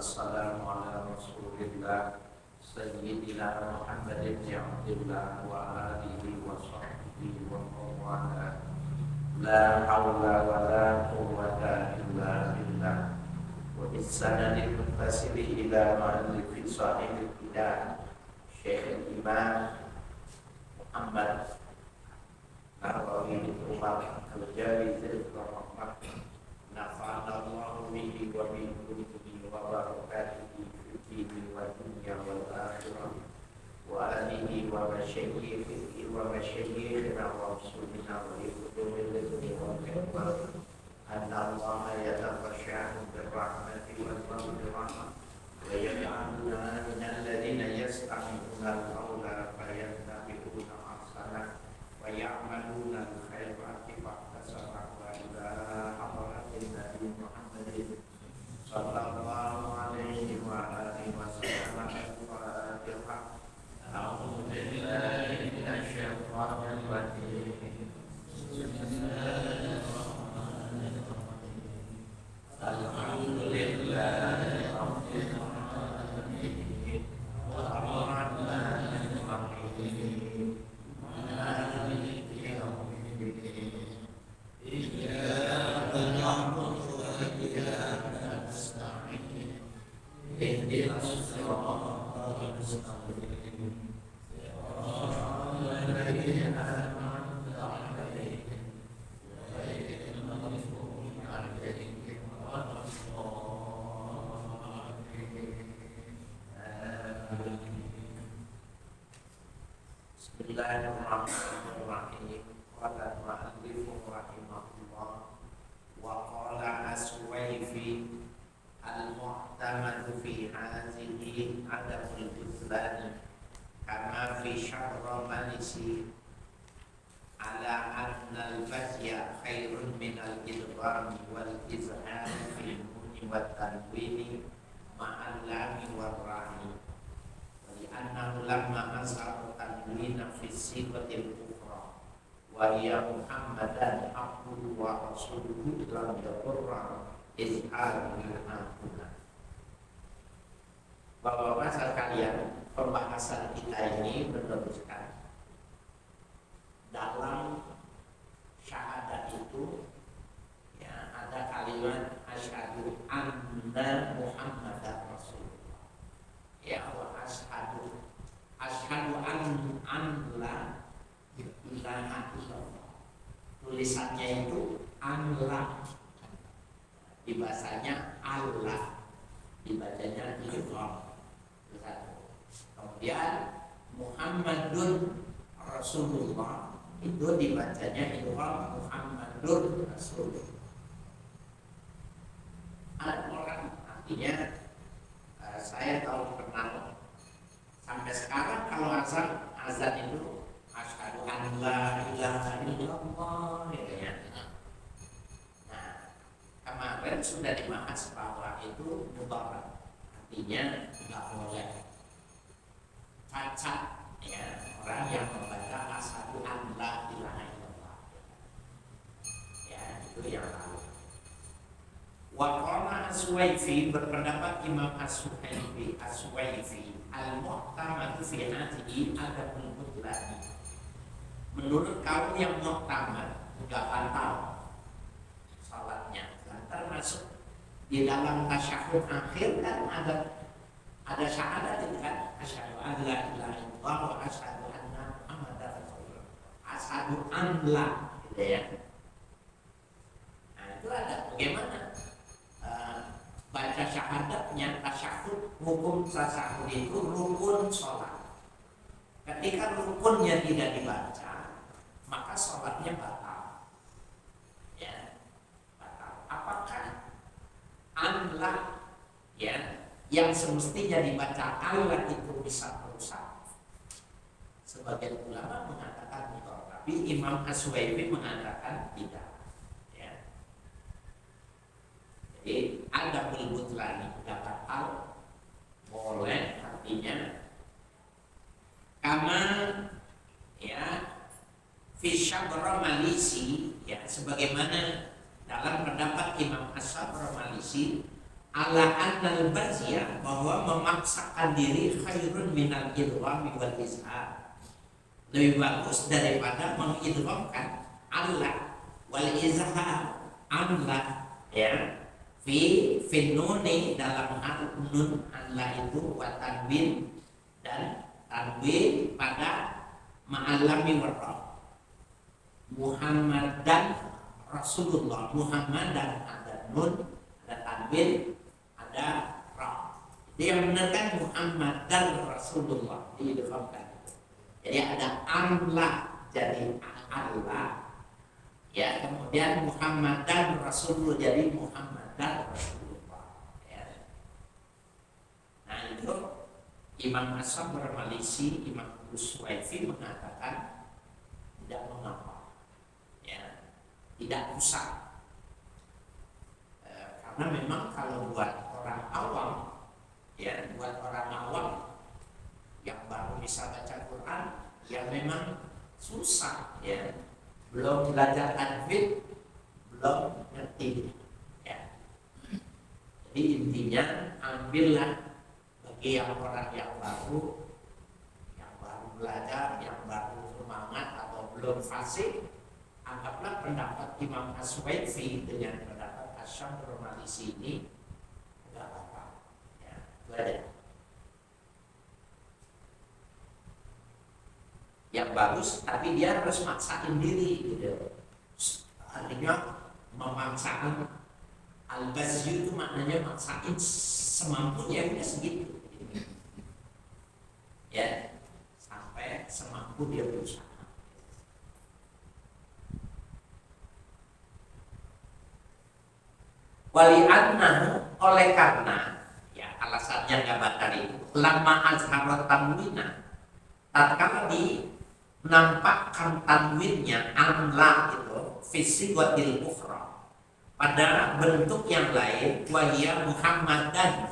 wassalamu ala rasulillah Sayyidina Muhammad ibn Abdillah wa alihi wa sahbihi wa mawala. La hawla wa la quwwata illa billah. Wa bisanadil muttasili ila ma'alifi sahibil bidah Syekh Imam Muhammad Nawawi bin Umar al-Jari Rahmat nafa'anallahu bihi wa bi kullihi wa barakatuhi fihi wa dunya wal akhirah wa alihi wa masyayikhihi wa masyayikhina wa rasulina wa ibudumil ladhi wa kibbar anna allaha yataghasha'u birrahmati wal maghfirah wa yaj'aluna minal ladhina yastami'una al-qawla fayattabi'una ahsanah wa ya'maluna al-khairati fahtasabah wa ila hadratin Nabi Muhammadin sallallahu alaihi wa alihi wa sallam. Al-Fatihah. A'udzu billahi minasy syaithanir rajim. Bismillahirrahmanirrahim. Alhamdulillahi rabbil alamin. Ar-Rahmanir Rahim. Maliki yaumiddin. Iyyaka na'budu wa iyyaka nasta'in. Ihdinas siratal mustaqim. Siratal ladzina an'amta 'alaihim ghairil maghdubi 'alaihim waladdallin. Bismillahirrahmanirrahim. Qala al-mu'allif rahimahullah wa qala as-Suwayfi al-mu'tamadu fi hadhihi adabul butlan kama fi syarra malisi ala anna al-bazya khairun min al-idgham wal izhar fil nuni wat tanwini ma'al lami war ra'i wa li annahu lamma asara tanwina fi sifatil ukhra wa hiya Muhammadan abduhu wa rasuluhu lam yaqurra izharul akhuna. Bapak-bapak sekalian, pembahasan kita ini meneruskan dalam syahadat itu ya ada kalimat asyhadu anna Muhammadar Rasulullah. Ya wa asyhadu an la ilaha illallah. Tulisannya itu an-la, dibacanya Allah, dibacanya illallah. Kemudian Muhammadun Rasulullah itu dibacanya illallah, Muhammadun Rasulullah. Ada orang artinya saya tahu kenal sampai sekarang kalau azan itu asyhadu an la ilaha illallah gitu ya. Nah, kemarin sudah dibahas bahwa itu mubarak, artinya nggak boleh cacat ya orang yang membaca asyhadu an la ilaha illallah. Ya, itu yang lalu. Wa qala as-Suwayfi, berpendapat Imam as-Suwayfi al-mu'tamadu fi hadhihi adabul butlan. Menurut kaum yang mu'tamad enggak batal salatnya, termasuk di dalam tasyahud akhir kan ada syahadat itu kan, asyhadu an la ilaha illallah wa asyhadu anna Muhammadar Rasulullah. Asyhadu an la gitu ya. Nah, itu ada bagaimana baca syahadatnya, tasyahud, hukum tasyahud itu rukun sholat. Ketika rukunnya tidak dibaca, maka sholatnya batal. Ya, batal. Apakah Allah ya yang semestinya dibaca Allah itu bisa merusak? Sebagian ulama mengatakan itu, tapi Imam As-Suwayfi mengatakan tidak. Jadi ada butlan tidak batal, boleh, artinya kama ya fi syabra malisi ya, sebagaimana dalam pendapat Imam As-Sabra Malisi ala annal bazya, bahwa memaksakan diri khairun minal idgham wal izhar, lebih bagus daripada mengidghamkan Allah wal izhar Allah, ya, fi nuni, dalam hal nun Allah itu, wa tanwin, dan tanwin pada ma'alami warra, Muhammad dan Rasulullah. Muhammad dan ada nun, ada tanwin, ada ra. Jadi yang benar kan Muhammad dan Rasulullah diidghamkan. Jadi ada Allah jadi Allah, ya, kemudian Muhammad dan Rasulullah jadi Muhammad dan Rasulullah, ya. Nah itu Imam Hasan bermalisi, Imam Suwaifi mengatakan tidak mengapa, ya, tidak usah, karena memang kalau buat orang awam, ya, buat orang awam yang baru bisa baca Quran, ya memang susah, ya, belum belajar tajwid, belum ngerti, ya. Jadi intinya ambillah bagi yang orang yang baru belajar, yang baru semangat atau belum fasih, anggaplah pendapat Imam As-Suwaidi dengan pendapat Asyam Malisi ini enggak apa-apa, ya, itu aja. Yang bagus, tapi dia harus maksain diri, gitu. Artinya memaksakan, al-bazyu itu maknanya maksain semampunya, dia segitu, ya, sampai semampu dia berusaha. Wali'annahu, oleh karena, ya, alasannya nggak batal itu, lama azharat tanwina, tatkala nampakkan tanwinnya amla itu fisikwatil ukhra, pada bentuk yang lain, wahia Muhammadan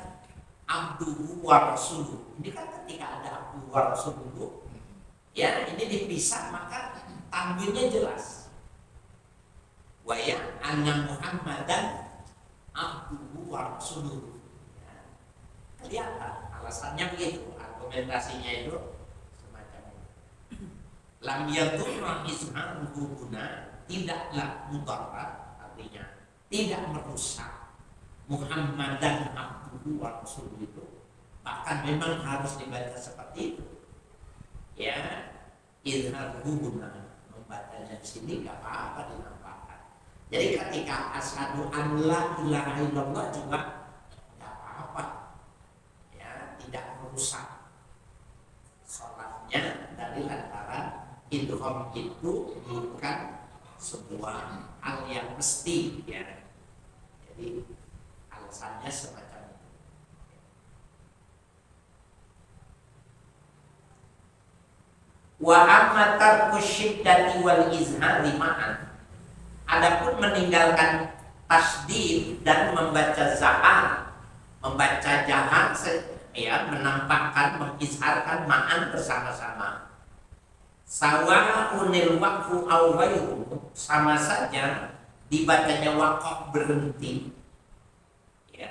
abduhu wa rasuluhu. Ini kan ketika ada abduhu wa rasuluhu, ya, ini dipisah, maka tanwinnya jelas, wahia anna Muhammadan abduhu wa rasuluhu, ya, kelihatan alasannya begitu, argumentasinya itu lam yadurra izharuhu guna, tidaklah mudarat, artinya tidak merusak Muhammadan abduhu wa rasuluhu itu, bahkan memang harus dibaca seperti itu, ya, izharuhu guna, membacanya di sini nggak apa-apa dinampakkan. Jadi ketika asyhadu an la ilaha illallah juga nggak apa-apa, ya, tidak merusak sholatnya, dari lantaran idgham itu bukan sebuah hal yang mesti, ya. Jadi alasannya semacam itu. Wa amma tarku syiddati wal izhari ma'an, adapun meninggalkan tasdid dan membaca zahar, membaca jahar, ya, menampakkan, mengizharkan ma'an bersama-sama. Sawa'unil waqfu aw ghairuhu, sama saja dibacanya waqaf berhenti, ya,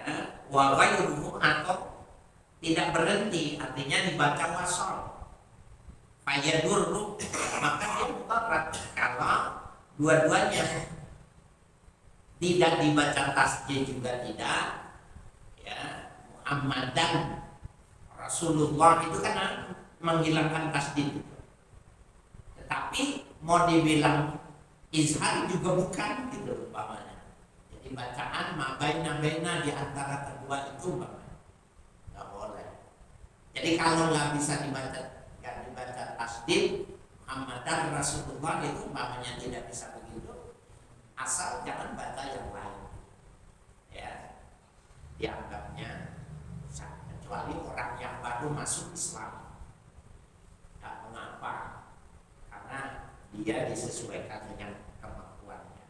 wa ghairuhu atau tidak berhenti, artinya dibaca wasol, fayadurru, maka dia mudarat kalau dua-duanya, tidak dibaca tasjid juga tidak, ya, Muhammadan Rasulullah itu kan menghilangkan tasjid. Tapi mau dibilang izhar juga bukan, gitu umpamanya. Jadi bacaan mabaina di antara kedua itu umpamanya nggak boleh. Jadi kalau nggak bisa dibaca tasdid Muhammadan Rasulullah itu umpamanya tidak bisa begitu, asal jangan baca yang lain, ya, dianggapnya kecuali orang yang baru masuk Islam, nggak mengapa, dia disesuaikan dengan kemampuannya.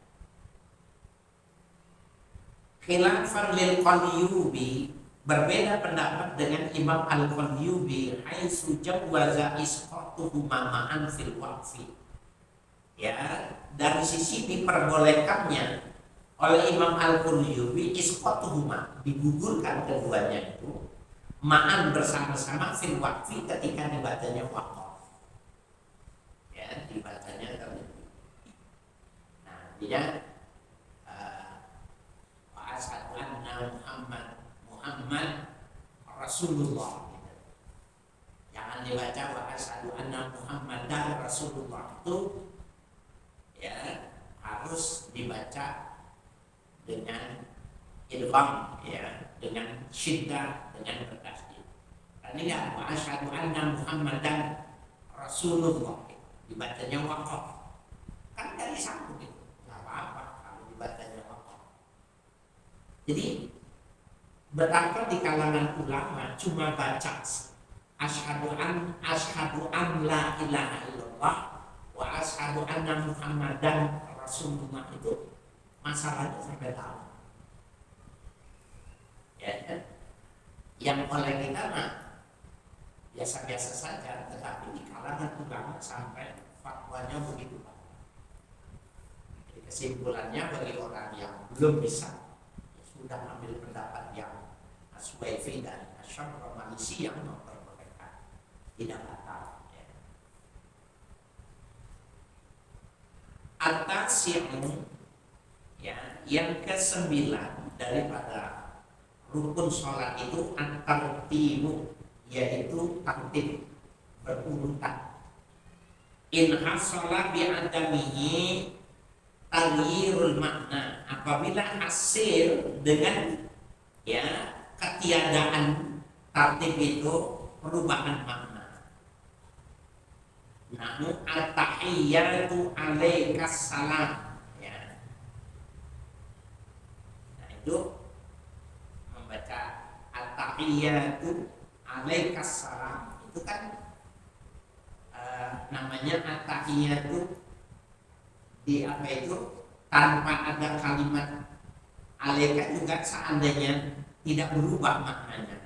Khilafan lil Qalyubi, berbeda pendapat dengan Imam Al-Qalyubi, haitsu jawaza isqatuhu ma'an fil waqfi, ya, dari sisi diperbolehkannya oleh Imam Al-Qurtubi isqatuhuma, digugurkan keduanya itu ma'an bersama-sama fil waqfi ketika dibacanya waqaf. Ya, dibacanya terlebih. Nah, dia wa asyhadu anna Muhammad Rasulullah. Jangan dibaca wa asyhadu anna Muhammadar Rasulullah, itu ya harus dibaca dengan idgham, ya, dengan syiddah, dengan bertasydid. Karena ya wa asyhadu anna Muhammadan Rasulullah dibacanya waqaf. Kan dari sambung itu. Enggak apa-apa kalau dibacanya waqaf. Jadi berapa di kalangan ulama cuma baca asyhadu an la ilaha illallah wa asyhadu anna Muhammadan Rasulullah, itu masalahnya sampai tahu. Ya, yang oleh kita mah biasa-biasa saja, tetapi di kalangan ulama sampai fatwanya begitu. Jadi kesimpulannya bagi orang yang belum bisa, sudah ambil pendapat yang As-Suwaifi dan Asy-Syamrani yang memperbolehkan, tidak batal. Ya. At-Tasi'u, ya, yang ke-9 daripada rukun sholat itu at-tartibu, yaitu tertib berurutan. In hasala bi'adamihi taghyirul makna, apabila hasil dengan ya ketiadaan tertib itu perubahan makna. Namun at-tahiyyatu alaikas salam, ya. Nah, itu membaca at-tahiyyatu alaikas salam itu kan namanya at-tahiyyatu di apa itu tanpa ada kalimat alaika juga seandainya tidak berubah maknanya.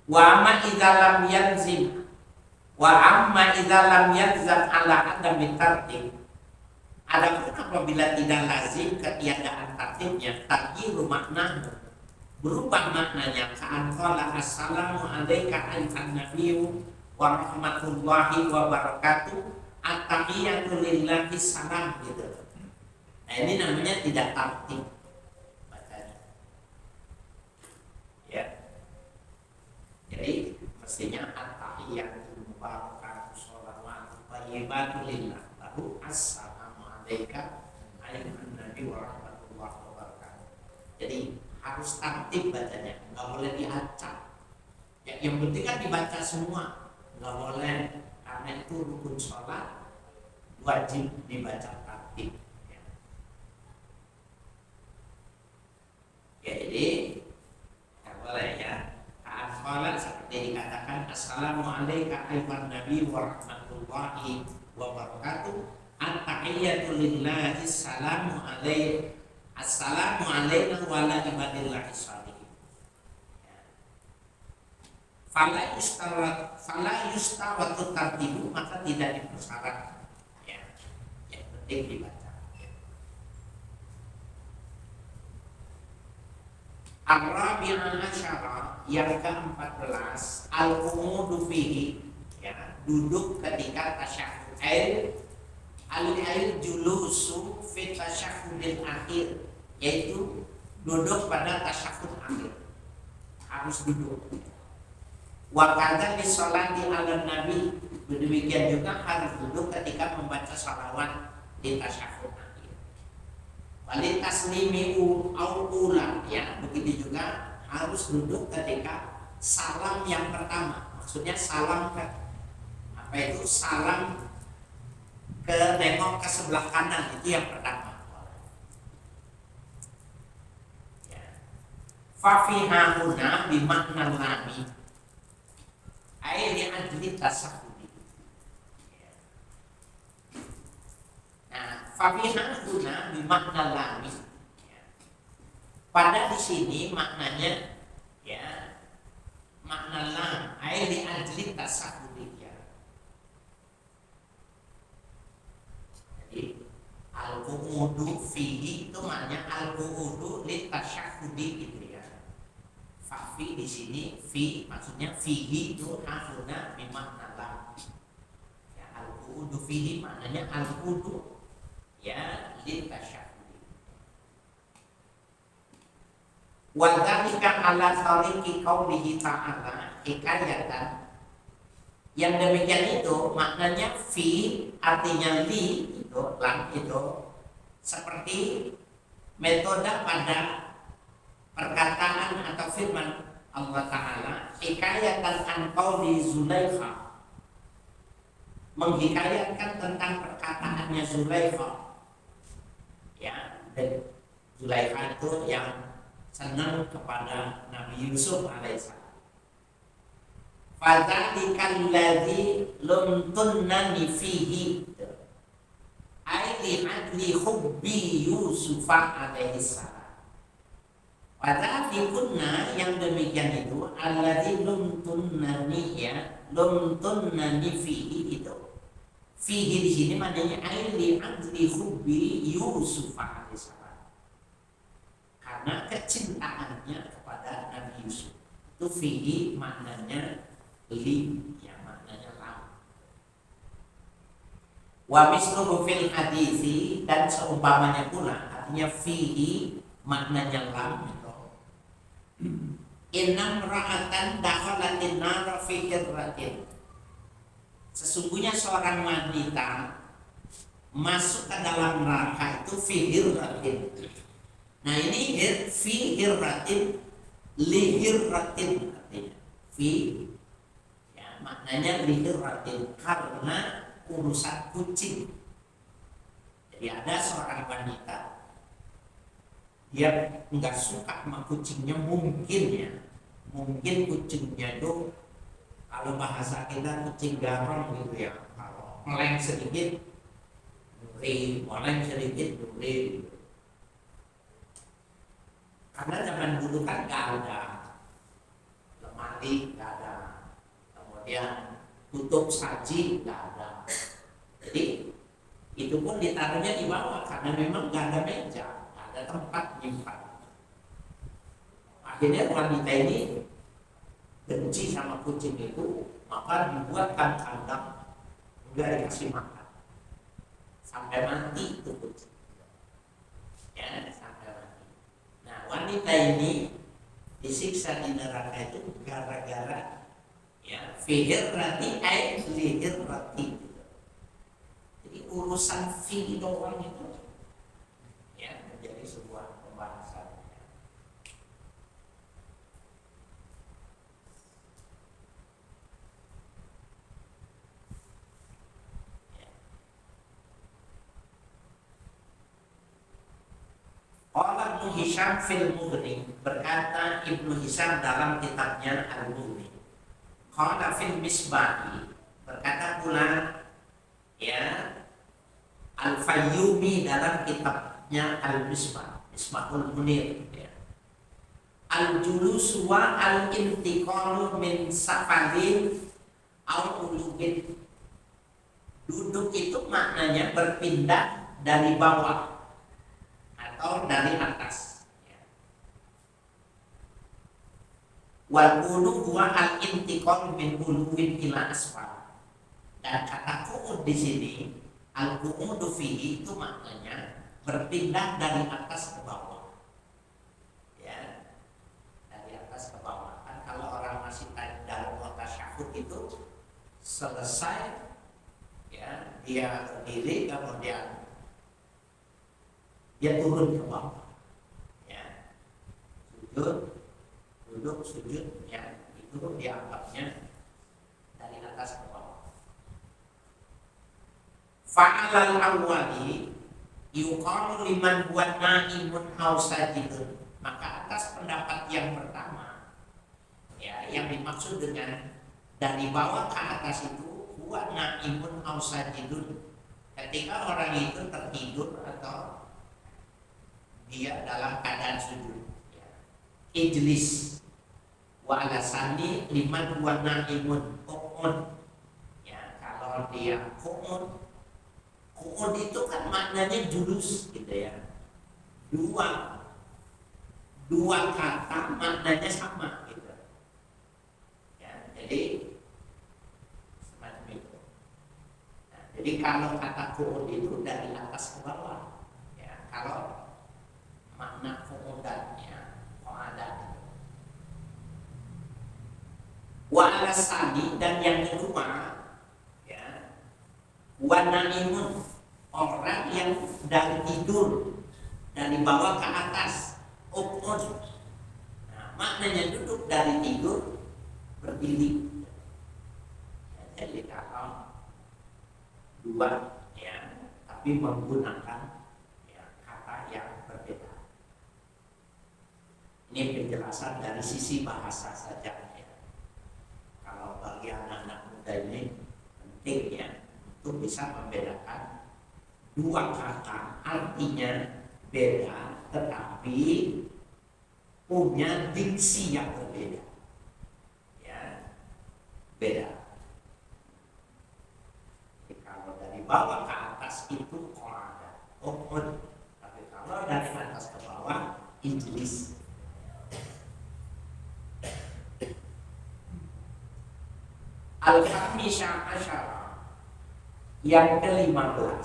Wa amma idza lam yanzim wa amma idza lam yanzam ala adami tartib. Adapun apabila tidak lazim ketiadaan tartibnya, taghyiru maknahu, berubah maknanya, ka'an qala assalamu alayka ayyuhan nabiyyu wa rahmatullahi wa barakatuh at-tahiyyatu lillahi salam, gitu. Nah, ini namanya tidak tartib bacanya. Ya. Jadi mestinya at-tahiyyatu mubarakatuh sholawatu thayyibatu lillah, baru assalamu alayka ayyuhan nabiyyu wa rahmatullahi wa barakatuh. Jadi harus tartib bacanya, nggak boleh diacak. Ya, yang penting kan dibaca semua, nggak boleh, karena itu rukun sholat wajib dibaca tartib. Ya, jadi nggak boleh ya. Sholat seperti dikatakan assalamu alayka ayyuhan nabi wa rahmatullahi wa barakatuh at-tahiyyatu lillahi assalamu alayka assalamu alayna wa ala ibadillahi sholihin. Fala yustawatu tartibu, maka tidak dipersyaratkan. Ya, yang penting dibaca. Ar-rabi'ah asyara, yang ke-14, al-qu'udu fihi, ya, duduk ketika tasyahhud. Al-ail julusu fi tasyahhudil akhir, yaitu duduk pada tasyahhud akhir. Harus duduk. Wa kadza li sholati 'alan nabi, demikian juga harus duduk ketika membaca shalawat di tasyahhud akhir. Wali taslimi ula, ya, begitu juga harus duduk ketika salam yang pertama. Maksudnya salam ke apa itu? Salam ke nengok ke sebelah kanan, itu yang pertama. Ya. Fa fi hauna bi makna lami. Ai li ajli tasahhudi. Nah, fa fi hauna bi makna lami. Pada di sini maknanya, ya, makna lam, ai li ajli tasahhudi, ya. al-qu'udu fihi itu maknanya al-qu'udu litasyahhudi gitu ya. Fafi di sini fi maksudnya fihi itu hafuna bimakna lam. Ya, al-qu'udu fihi maknanya al-qu'udu ya litasyahhudi. Wa dzalika ala tariqi qaulihi ta'ala hikayatan. Yang demikian itu maknanya fi artinya li itu lam itu seperti metode pada perkataan atau firman Allah Ta'ala hikayatan an qauli Zulaikha, menghikayatkan tentang perkataannya Zulaikha ya. Dan Zulaikha itu yang senang kepada Nabi Yusuf alaihissalam. Fadzalikal ladzi lumtunnani fihi ai li hubbi Yusuf alaihi salam. Fadzalikuna yang demikian itu alladzi lumtunnani ya, lumtunnani fihi itu. Fihi di sini maknanya ai li hubbi Yusuf alaihi salam. Karena kecintaannya kepada Nabi Yusuf. Itu fihi maknanya li yang maknanya lam. Wa misluhu fil hadisi dan seumpamanya pula artinya fihi maknanya lam itu. Innam ra'atan dakhalatin nar fi hirratin. Sesungguhnya seorang wanita masuk ke dalam neraka itu fi hirratin. Nah ini fi hirratin li hirratin artinya. Fi maknanya lihiratin karena urusan kucing. Jadi ada seorang wanita dia nggak suka sama kucingnya, mungkin kucingnya itu kalau bahasa kita kucing garong gitu ya, kalau meleng sedikit duri, meleng sedikit duri gitu. Karena zaman dulu kan nggak ada lemari, nggak ada kemudian tutup saji, nggak ada. Jadi itu pun ditaruhnya di bawah karena memang nggak ada meja, nggak ada tempat nyimpan. Akhirnya wanita ini benci sama kucing itu, maka dibuatkan kandang nggak dikasih makan sampai mati itu kucing. Ya sampai mati. Nah wanita ini disiksa di neraka itu gara-gara ya fihir rati lihir rati. Jadi urusan fi doang itu ya menjadi sebuah pembahasan. Qala Ibnu Hisham fil Mughni, berkata Ibnu Hisham dalam kitabnya Al-Mughni. Qala fil Misbahi, berkata pula ya Al-Fayyumi dalam kitabnya Al-Misbah, Misbahul Munir ya. Al-julus wa al-intiqalu min safarin au ulugin. Duduk itu maknanya berpindah dari bawah atau dari atas. Wal ulu huwa al intiqal min uluwin ila asfal. Dan kata qu'ud di sini al qu'udu fihi itu maknanya berpindah dari atas ke bawah. Ya. Dari atas ke bawah. Kan kalau orang masih dalam tasyahud itu selesai ya dia berdiri kemudian dia turun ke bawah. Ya. Sujud, duduk, sujud, ya itu dianggapnya dari atas ke bawah. Fa'alal awwali yuqalu liman huwa na'imun aw sajidun. Maka atas pendapat yang pertama ya yang dimaksud dengan dari bawah ke atas itu huwa na'imun aw sajidun. Ketika orang itu tertidur atau dia dalam keadaan sujud. Ya. Ijlis wa alasani liman huwa na'imun qu'ud. Ya, kalau dia qu'ud Qu'ud itu kan maknanya jurus gitu ya. Dua kata maknanya sama gitu. Ya, jadi semacam itu. Nah, jadi kalau kata qu'ud itu dari atas ke bawah. Ya, kalau makna qu'udannya qa'ada. Wa alasani, dan yang kedua ya, wa naimun, orang yang dari tidur dari bawah ke atas, uqud. Nah, maknanya duduk dari tidur berdiri. Ya, jadi kalau dua ya, tapi menggunakan ya, kata yang berbeda. Ini penjelasan dari sisi bahasa saja. Kalau bagi anak-anak muda ini penting ya untuk bisa membedakan dua kata artinya beda tetapi punya diksi yang berbeda. Ya, beda. Jadi kalau dari bawah ke atas itu qa'ada, uqud. Tapi kalau dari atas ke bawah ijlis. Al-Khamisah Asyara, yang ke-15,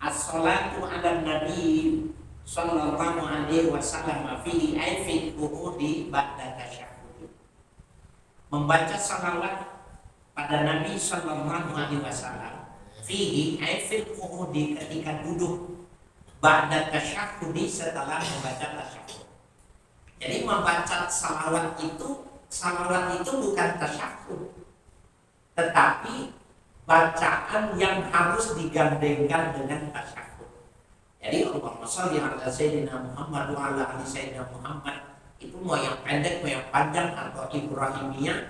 as-salatu ala nabi sallallahu alaihi wasallam fihi ay fil qu'udi ba'da tasyahhud. Membaca salawat pada Nabi sallallahu alaihi wasallam fihi ay fil qu'udi, ketika duduk, ba'da tasyahhud, setelah membaca tasyahhud. Jadi membaca salawat itu bukan tasyahhud, tetapi bacaan yang harus digandengkan dengan tasyahhud. Jadi Allahumma shalli ala sayyidina Muhammad wa ala ali sayyidina Muhammad itu mau yang pendek mau yang panjang atau Ibrahimiyah,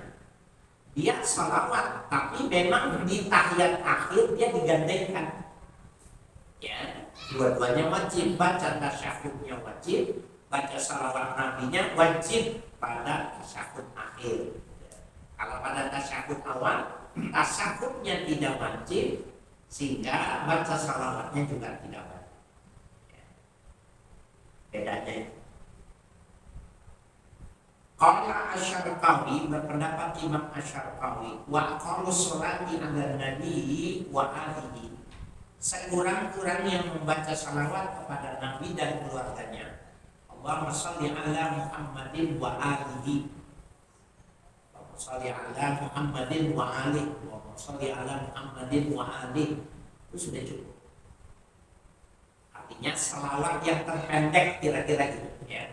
dia salawat, tapi memang di tahiyat akhir dia digandengkan. Ya, dua-duanya wajib, baca tasyahudnya wajib, baca salawat nabinya wajib pada tasyahud akhir. Kalau pada tasyahud awal, tasyahudnya tidak wajib, sehingga baca salawatnya juga tidak wajib. Bedanya itu. Qala Asy-Syarqawi, berpendapat Imam Asy-Syarqawi, wa aqallu sholati 'ala nabi wa alihi, sekurang-kurangnya membaca salawat kepada Nabi dan keluarganya. Allahumma shalli ala Muhammadin wa alihi, Allahumma shalli ala Muhammadin wa alihi, Allahumma shalli ala Muhammadin wa alihi. Itu sudah cukup. Artinya salawat yang terpendek kira-kira gitu ya.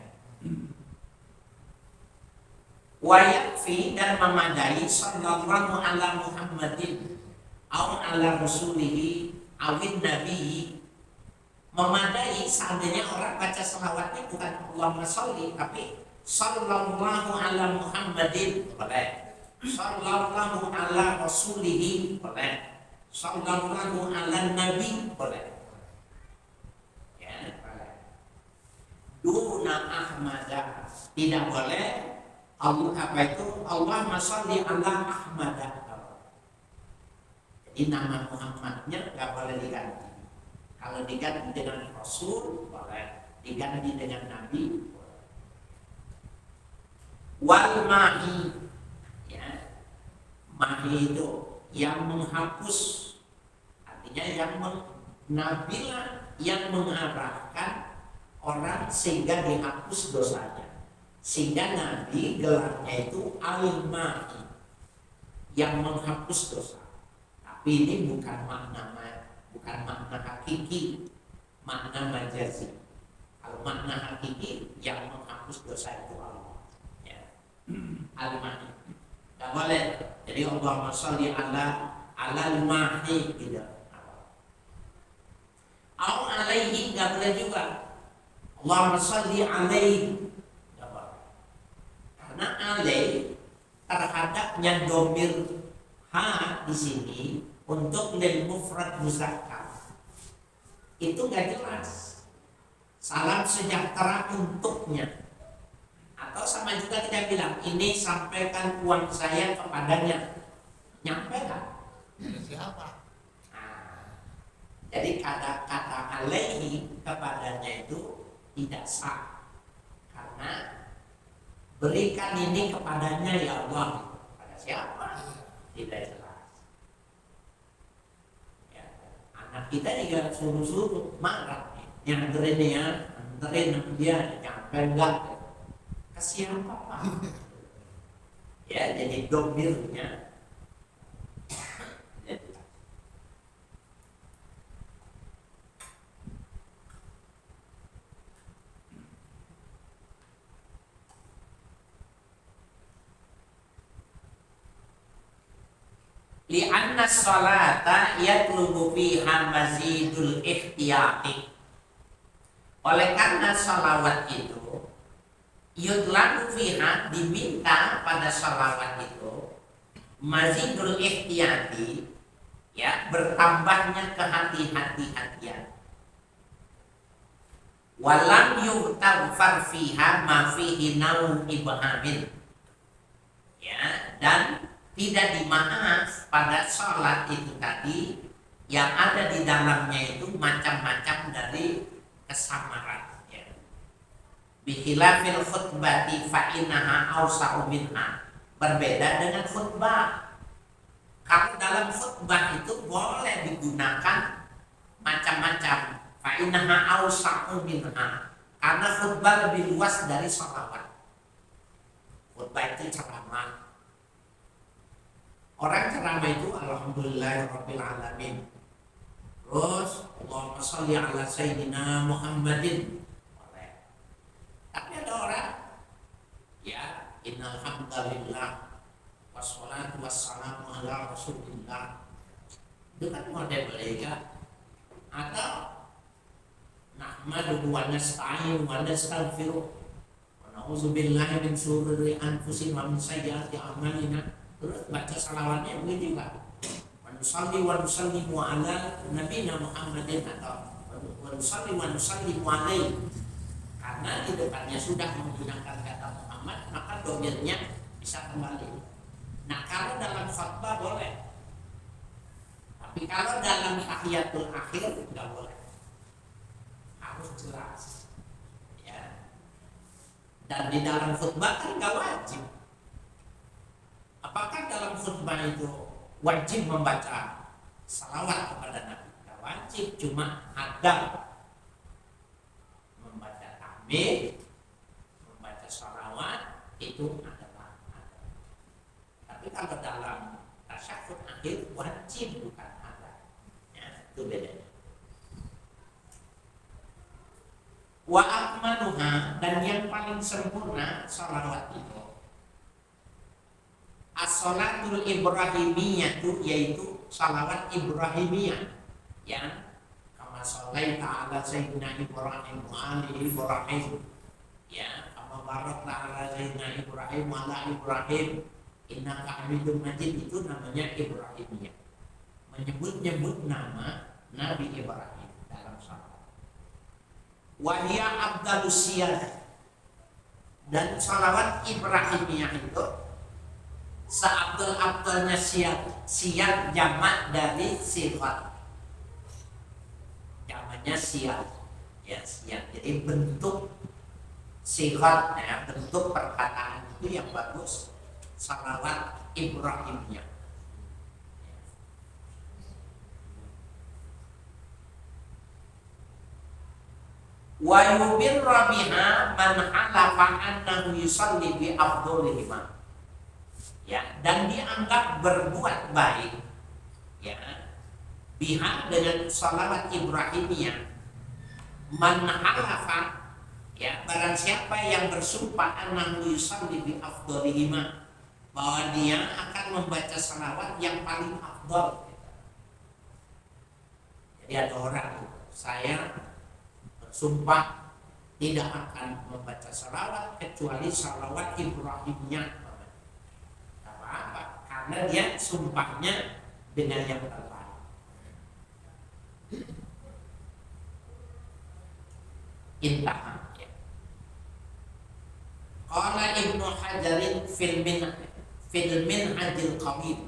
Wa yakfi, dan memadai, sallallahu ala Muhammadin au ala rasulihi awin nabi. Memadai seandainya orang baca salawatnya bukan Allahumma sholli tapi sallallahu ala Muhammadin, boleh. Sallallahu ala rasulihi, boleh. Sallallahu ala nabi, boleh. Ya, boleh. Duna Ahmada, tidak boleh Allah Allahumma sholli ala Ahmad. Jadi nama Muhammadnya nggak boleh diganti. Kalau diganti dengan Rasul boleh, diganti dengan Nabi boleh. Wal mahi, ya, mahi itu yang menghapus, artinya yang nabilah yang mengarahkan orang sehingga dihapus dosanya. Sehingga Nabi gelarnya itu al-ma'i, yang menghapus dosa. Tapi ini bukan makna hakiki, makna majazi. Kalau makna hakiki yang menghapus dosa itu Allah. Ya. Al-ma'i. Tidak boleh. Jadi Allahumma sholli ala al-ma'i gitu. Au alaihi nggak boleh juga. Allahumma sholli alaihi. Karena alaih terhadapnya domir ha di sini untuk lil mufrad muzakkar itu nggak jelas. Salam sejahtera untuknya, atau sama juga kita bilang ini sampaikan uang saya kepadanya, nyampe kan? Siapa? Nah, Jadi kata alaihi kepadanya itu tidak sah, karena berikan ini kepadanya ya Allah. Pada siapa? Tidak jelas. Ya. Anak kita juga suruh-suruh marah, yang anterin ya, anterin dia, nyampe enggak? Ke siapa Pak? Ya, jadi domirnya. Li'anna sholata yatlubu fiha mazidul ihtiyati. Oleh karena sholawat itu yutlabu fiha, diminta pada sholawat itu mazidul ihtiyati, ya, bertambahnya kehati-hatian. Walam yughtaghfar fiha ma fihi naum ibhamin, ya, dan tidak dimaaf pada sholat itu tadi yang ada di dalamnya itu macam-macam dari kesamaran, ya. Bikhilafil khutbati fa innaha awsa'u minha. Berbeda dengan khutbah. Kalau dalam khutbah itu boleh digunakan macam-macam. Fa innaha awsa'u minha. Karena khutbah lebih luas dari sholawat. Khutbah itu ceramah. Orang ceramah itu alhamdulillahirabbil alamin. Terus Allahumma sholli ala sayyidina Muhammadin. Boleh. Tapi ada orang, ya, innal hamdalillah wassalatu wassalamu ala rasulillah. Itu kan model mereka. Atau nahmaduhu wa nasta'inu wa nastaghfiruh wa na'udzubillahi min syururi anfusina wa min sayyiati a'malina. Terus baca salawatnya begitu Pak. Wa nusalli wa nusallimu ala nabiyina Muhammadin, atau wa nusalli wa nusallimu alaihi. Karena di depannya sudah menggunakan kata Muhammad, maka domirnya bisa kembali. Nah, kalau dalam khutbah boleh. Tapi kalau dalam tahiyatul akhir tidak boleh. Harus jelas. Ya. Dan di dalam khutbah kan enggak wajib. Apakah dalam khutbah itu wajib membaca salawat kepada Nabi? Tidak wajib, cuma ada membaca tahmid, membaca salawat, itu adalah ada. Tapi kalau dalam tasyahud akhir wajib, bukan ada. Ya, itu bedanya. Wa akmaluha, dan yang paling sempurna salawat itu as-sholatul ibrahimiyah, itu yaitu salawat ibrahimiyah, ya, kama sholaita ala sayyidina Ibrahim wa ali Ibrahim, ya, kama barakta ala sayyidina Ibrahim wa ala Ibrahim innaka hamidum majid. Itu namanya ibrahimiyah, menyebut-nyebut nama Nabi Ibrahim dalam salawat. Wa hiya afdalus siyar, dan salawat ibrahimiyah itu seabdul-abdulnya siat jamak dari sifat, jamaknya siat, ya, siat. Jadi bentuk sifat, ya, bentuk perkataan itu yang bagus, salawat ibrahimiyah. Wa yubirra biha man halafa annahu yusalli bi afdhalihima, ya, dan dianggap berbuat baik, ya, biha dengan salawat ibrahimiyah, man halafa, ya, barang siapa yang bersumpah annahu yusalli bi afdhalihima, bahwa dia akan membaca salawat yang paling afdal. Jadi ada orang, saya bersumpah tidak akan membaca salawat kecuali salawat ibrahimiyah. Apa? Karena dia sumpahnya dengan yang terbaik. Intah. Qala Ibnu Hajarin fil Minhajil Qadim.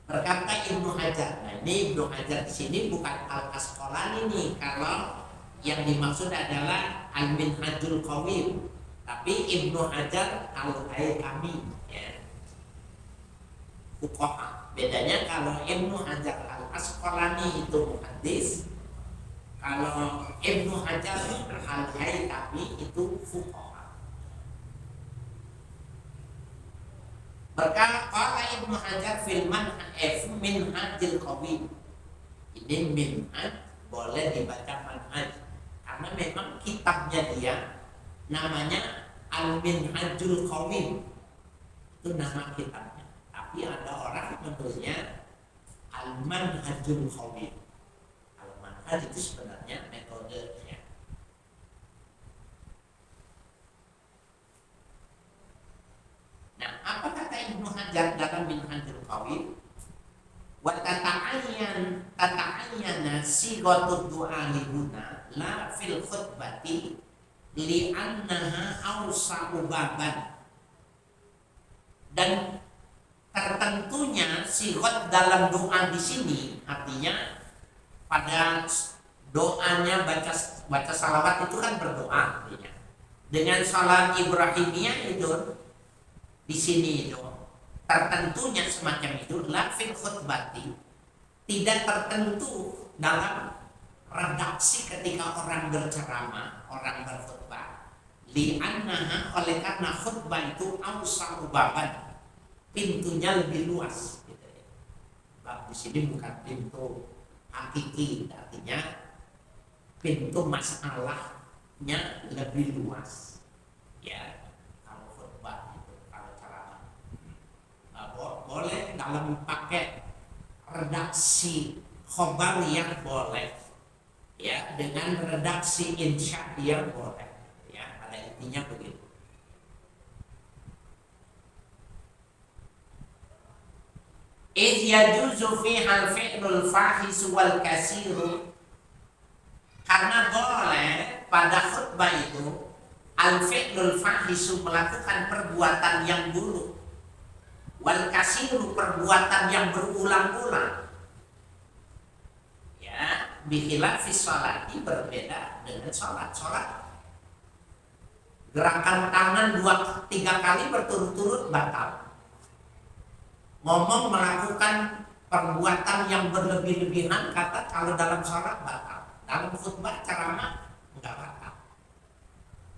Berkata Ibnu Hajar. Nah, ini Ibnu Hajar di sini bukan Al-Asqalani nih. Kalau yang dimaksud adalah Al-Minhajul Qawim, tapi Ibnu Hajar Al-Haythami ya. Fuqaha. Bedanya kalau Ibnu Hajar Al-Asqalani itu muhaddis, kalau Ibnu Hajar Al-Haythami itu fuqaha. Berkata Ibnu Hajar fil Minhajil Qawim. Ini minhaj boleh dibaca manhaj karena memang kitabnya dia namanya Al-Minhajul Qawim. Itu nama kitabnya. Tapi ada orang menulisnya Al-Manhajul Qawim. Al-Manhaj itu sebenarnya metodenya. Nah, apa kata Ibnu Hajar dalam Minhajul Qawim? Wa tata'ayyana sighatud du'a lihuna la fil khutbati li'annaha awsa'u baban. Dan tertentunya sighat dalam doa di sini artinya pada doanya baca salawat itu kan berdoa artinya. Dengan salat Ibrahimiyah itu di sini itu tertentunya semacam itu la fil khutbati, tidak tertentu dalam redaksi ketika orang berceramah, orang berkhutbah. Li'annaha, oleh karena khutbah itu awsa'u baban, pintunya lebih luas gitu ya. Bab di sini bukan pintu hakiki, artinya pintu masalahnya lebih luas ya. Kalau khutbah itu, kalau ceramah boleh dalam pakai redaksi khobar yang boleh ya, dengan redaksi insya yang boleh ya, pada intinya begitu. Iz yajuzu fiha al-fi'lul fahis wal kasiru, karena boleh pada khutbah itu al-fi'lul fahisu, melakukan perbuatan yang buruk, wal kasiru, perbuatan yang berulang-ulang ya. Bikhilafis sholati, berbeda dengan sholat. Gerakan tangan 2-3 kali berturut-turut batal. Ngomong, melakukan perbuatan yang berlebih-lebihan, kata kalau dalam sholat batal. Dalam khutbah ceramah enggak batal.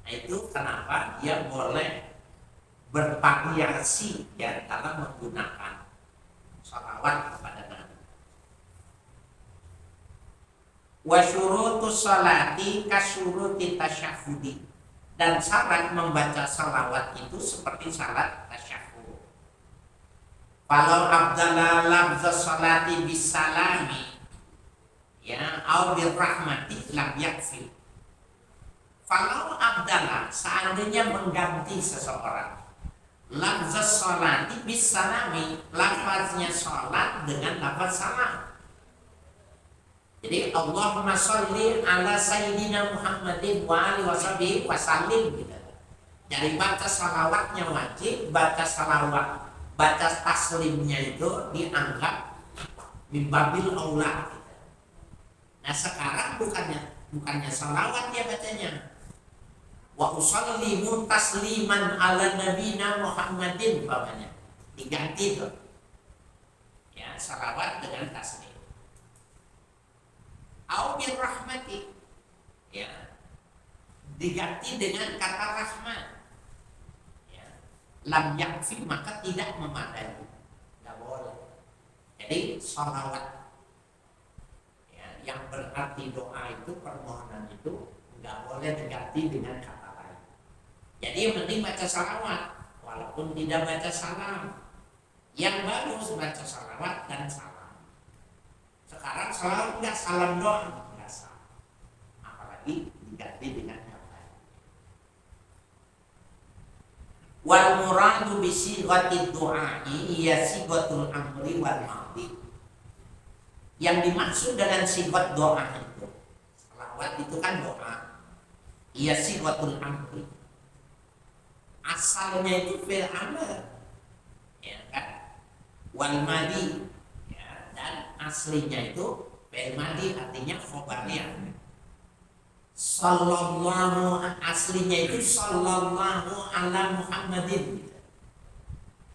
Nah, itu kenapa dia boleh bervariasi ya dalam menggunakan sholawat kepada Nabi. Wa syurutus sholati kasyuruti tasyahudi, dan syarat membaca sholawat itu seperti syarat tasyahud. Kalau abdallah lafzaz sholati bisalami ya au birrahmati lam yakfi. Kalau abdallah, seandainya mengganti seseorang, lafzaz sholati bisalami, lafaznya sholat dengan lafaz salam. Jadi Allahumma sholli ala sayyidina Muhammadin wa alihi washabihi wasallim gitu. Jadi baca salawatnya wajib, baca salawat, baca taslimnya itu dianggap mimbabil aula gitu. Nah sekarang bukannya salawat dia bacanya, wa usallimu tasliman ala nabina Muhammadin bapaknya, diganti tuh ya, salawat dengan taslim. Au bir rahmati ya, diganti dengan kata rahmat ya. Lam yakfi, maka tidak memadai, nggak boleh. Jadi salawat ya, yang berarti doa itu, permohonan itu nggak boleh diganti dengan kata lain. Jadi yang penting baca salawat walaupun tidak baca salam. Yang bagus baca salawat dan salam. Sekarang salawat enggak, salam doang enggak sah, apalagi diganti dengan yang lain. Wal muradu bi sighatid du'ai iya sighatul amri wal madi. Yang dimaksud dengan sighat doa itu, salawat itu kan doa, iya sighatul amri, asalnya itu fil amr ya kan, wal madi. Dan aslinya itu fi'il madhi artinya khobarnya. Sallallahu aslinya itu sallallahu ala Muhammadin.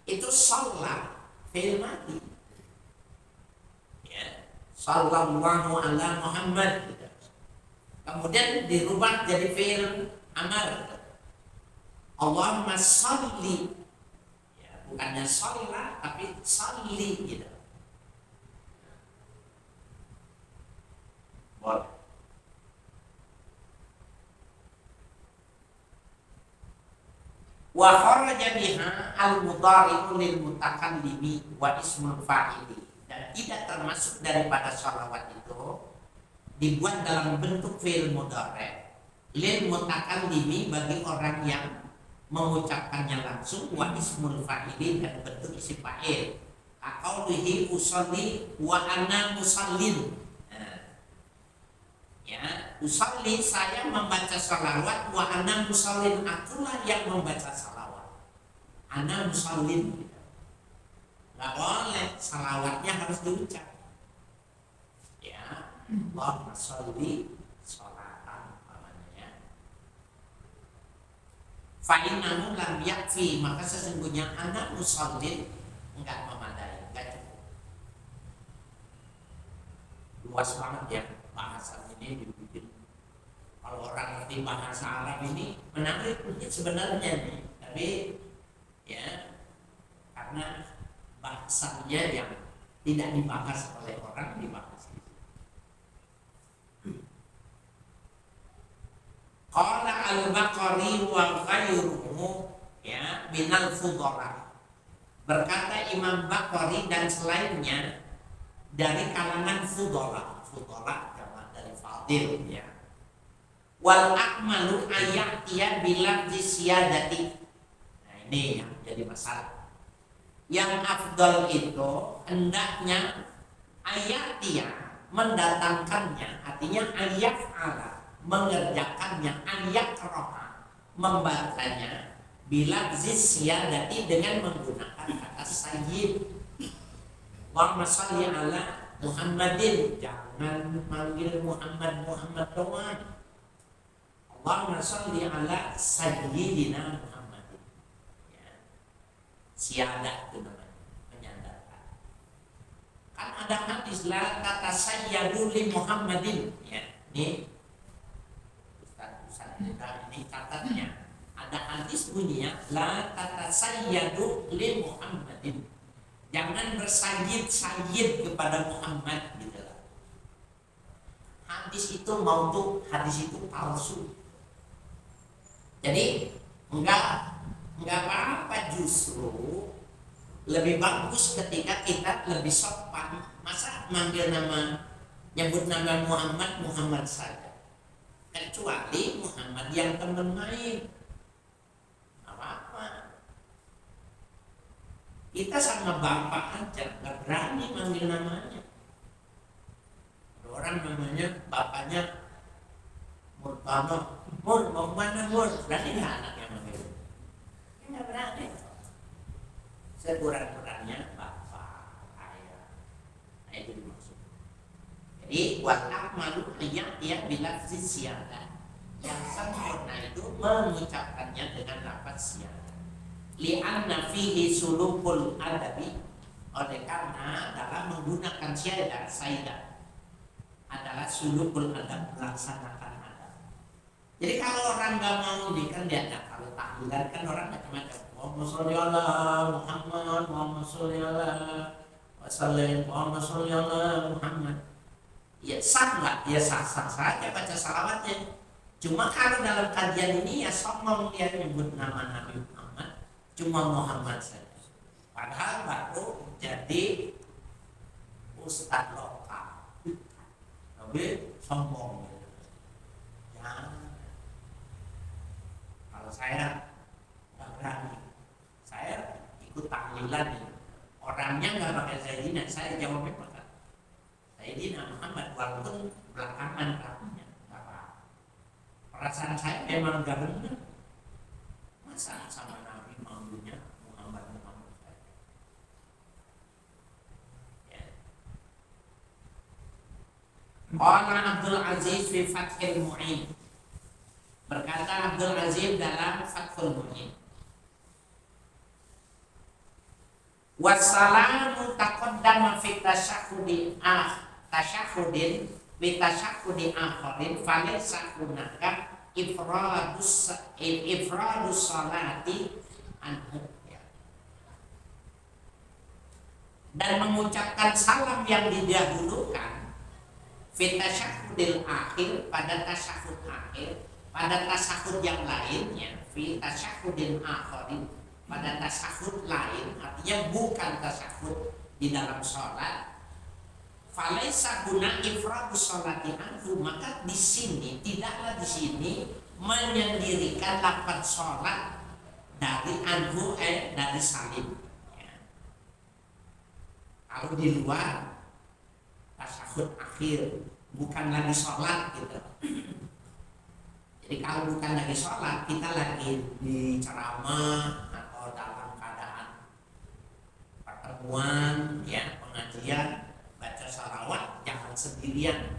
Itu sholat fi'il madhi. Ya, sallallahu ala Muhammad. Kemudian dirubah jadi fi'il amar. Allahumma sholli. Ya, bukannya sholat tapi sholli gitu. Boleh. Wa kharaja biha al-mudhari'u lil mutakallimi wa ismul fa'ili. Dan tidak termasuk daripada sholawat itu dibuat dalam bentuk fi'il mudhari' lil mutakallimi bagi orang yang mengucapkannya langsung, wa ismul fa'ili dan bentuk isim fa'il. Aqaulihi usolli wa ana musallin. Ya, usolli saya membaca salawat, wa ana musallin akulah yang membaca salawat. Ana musallin. Nggak boleh, salawatnya harus diucap. Ya, Allahumma sholli sholatan namanya. Fa innahu lam yakfi, maka sesungguhnya ana musallin enggak memadai, enggak cukup. Luas banget ya bahasa ini dibikin. Kalau orang ngerti bahasa Arab ini menarik sebenarnya nih, tapi ya karena bahasanya yang tidak dibahas oleh orang dibahas. Qala al-Baqari wa ghayruhu ya minal fudhala. Berkata Imam Baqari dan selainnya dari kalangan fudhala. Fudhala jamak dari fadil ya. Wal akmalu ayatiya bila ziyadati. Nah ini yang jadi masalah. Yang afdal itu hendaknya ayatiya mendatangkannya, artinya ayat ala mengerjakannya, ayat roha membacanya bila ziyadati dengan menggunakan kata sayyid. Allahumma sholli ala Muhammadin, jangan manggil Muhammad doang. Allahumma sholli ala sayyidina Muhammadin. Ya. Siadah itu namanya, menyandarkan. Kan ada hadis la kata sayyadu li Muhammadin. Ya, ini Ustaz ini catatnya. Ada hadis bunyinya la kata sayyadu li Muhammadin. Jangan bersayid kepada Muhammad gitu lah. Hadis itu maudhu, hadis itu palsu. Jadi enggak apa-apa, justru lebih bagus ketika kita lebih sopan. Masa manggil nama, nyebut nama Muhammad saja. Kecuali Muhammad yang teman main. Apa-apa. Kita sama bapak aja nggak berani manggil namanya. Ada orang namanya bapaknya Murtama, Mur mau mana Mur? Berani nggak anaknya manggil? Nggak berani. Sekurang-kurangnya bapak, ayah. Nah itu dimaksud. Jadi wal akmalu ayat bila ziyada. Yang sempurna itu mengucapkannya dengan lafaz siyadah. Li'anna fihi sulukul adabi, oleh karena dalam menggunakan saidah adalah sulukul adab, melaksanakan adab. Jadi kalau orang nggak mau ini kan dia ada, kalau tahlilan kan orang macam-macam. Muhammad sholli ala Muhammad, Muhammad sholli ala wasallim, Muhammad sholli ala Muhammad. Ya sah nggak? Ya sah saja baca salawatnya. Cuma kalau dalam kajian ini ya sombong dia nyebut nama Nabi Muhammad, cuma Muhammad saja. Padahal baru jadi ustadz lokal. Tapi sombong. Ya. Kalau saya nggak berani, saya ikut tahlilan. Orangnya nggak pakai Sayyidina, saya jawabnya pakai Sayyidina Muhammad, walaupun belakangan katanya. Perasaan saya memang nggak benar. Masa sama Nabi manggilnya Muhammad saja. Ya. Qala Abdul Aziz fi Fathil Mu'in. Berkata Abdul Aziz dalam Fathul Mu'in. Wassalamu taqaddama fi tasyahhudin tasyahhudin bi tasyahhudin akharin falaysa hunaka ifradus salati anhu. Dan mengucapkan salam yang didahulukan fi tasyahhudil akhir pada tasyahud akhir, pada tasyahud yang lainnya fi tasyahhudin akharin pada tasyahud lain, artinya bukan tasyahud di dalam sholat. Falaisa guna ifradus sholati anhu, maka di sini tidaklah di sini menyendirikan lafaz sholat dari anhu dari salim. Ya. Kalau di luar tasyahud akhir bukan lagi sholat gitu. Jadi kalau bukan lagi sholat, kita lagi di ceramah atau dalam keadaan pertemuan, ya pengajian, baca salawat jangan sendirian.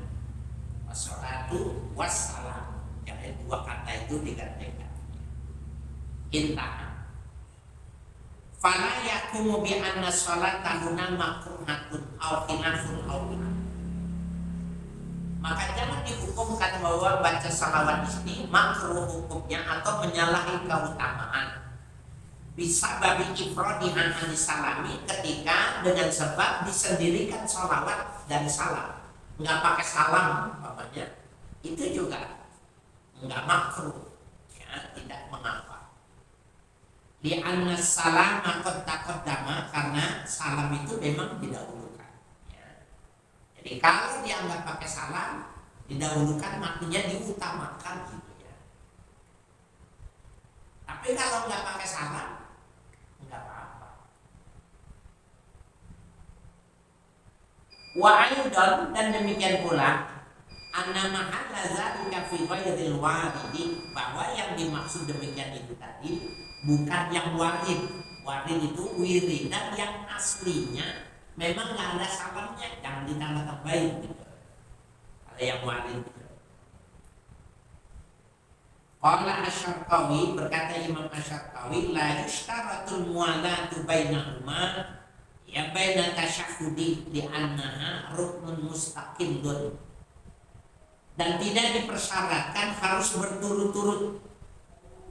Wassalatu wassalam, jadi dua kata itu digantikan. Intah. Fala yakumu bi anna sholata huna makruhatun aw khilafun aw maka jangan dihukumkan bahwa baca salawat ini makruh hukumnya atau menyalahi keutamaan. Bisa babi ifradihan salami, ketika dengan sebab disendirikan salawat dan salam, nggak pakai salam umpamanya, itu juga nggak makruh, ya, tidak mengapa. Di anna salam qad taqaddama, karena salam itu memang didahulukan. Jadi kalau dianggap pakai salam didahulukan, maknanya diutamakan gitu ya. Tapi kalau nggak pakai salam nggak apa-apa. Wa aidan, dan demikian pula anna mahalla zalika fi ghairil waridi, bahwa yang dimaksud demikian itu tadi bukan yang warid. Warid itu wirid, dan yang aslinya memang nggak ada salamnya, jangan ditambah-tambahin gitu. Ada yang warid gitu. Qala Asy-Syarqawi, berkata Imam Asy-Syarqawi, la yushtaratul muwalatu bainahuma ya baina tasyahhudi li annaha ruknun mustaqillun. Dan tidak dipersyaratkan harus berturut-turut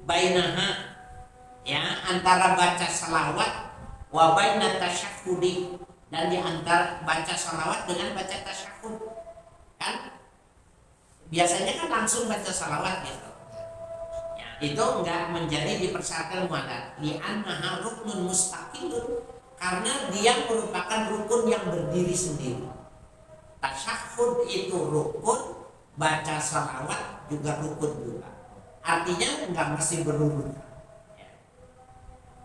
bainaha, ya, antara baca salawat wa baina tasyahhudi, dan di antara baca salawat dengan baca tasyahud. Kan biasanya kan langsung baca salawat gitu ya, itu enggak menjadi dipersyaratkan mualat li annaha ruknun mustaqillun, karena dia merupakan rukun yang berdiri sendiri. Tasyahud itu rukun, baca salawat juga rukun juga, artinya enggak mesti berurutan.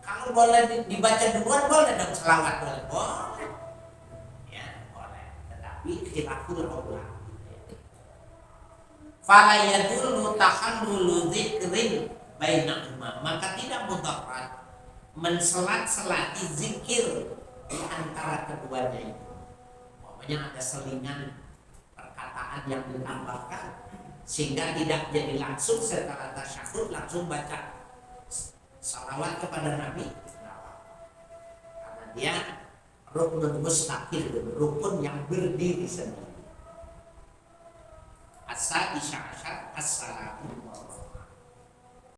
Kalau boleh dibaca duluan boleh dong, salawat boleh, ya boleh, tetapi khilaful aula. Fala yadullu tahallulu dzikrin bainahuma, maka tidak mudarat menselat-selati zikir di antara keduanya itu. Pokoknya ada selingan perkataan yang ditambahkan sehingga tidak jadi langsung setelah tasyahud langsung baca salawat kepada Nabi, karena dia rukun mustaqil, rukun yang berdiri sendiri. As-sadis asyar as-salamu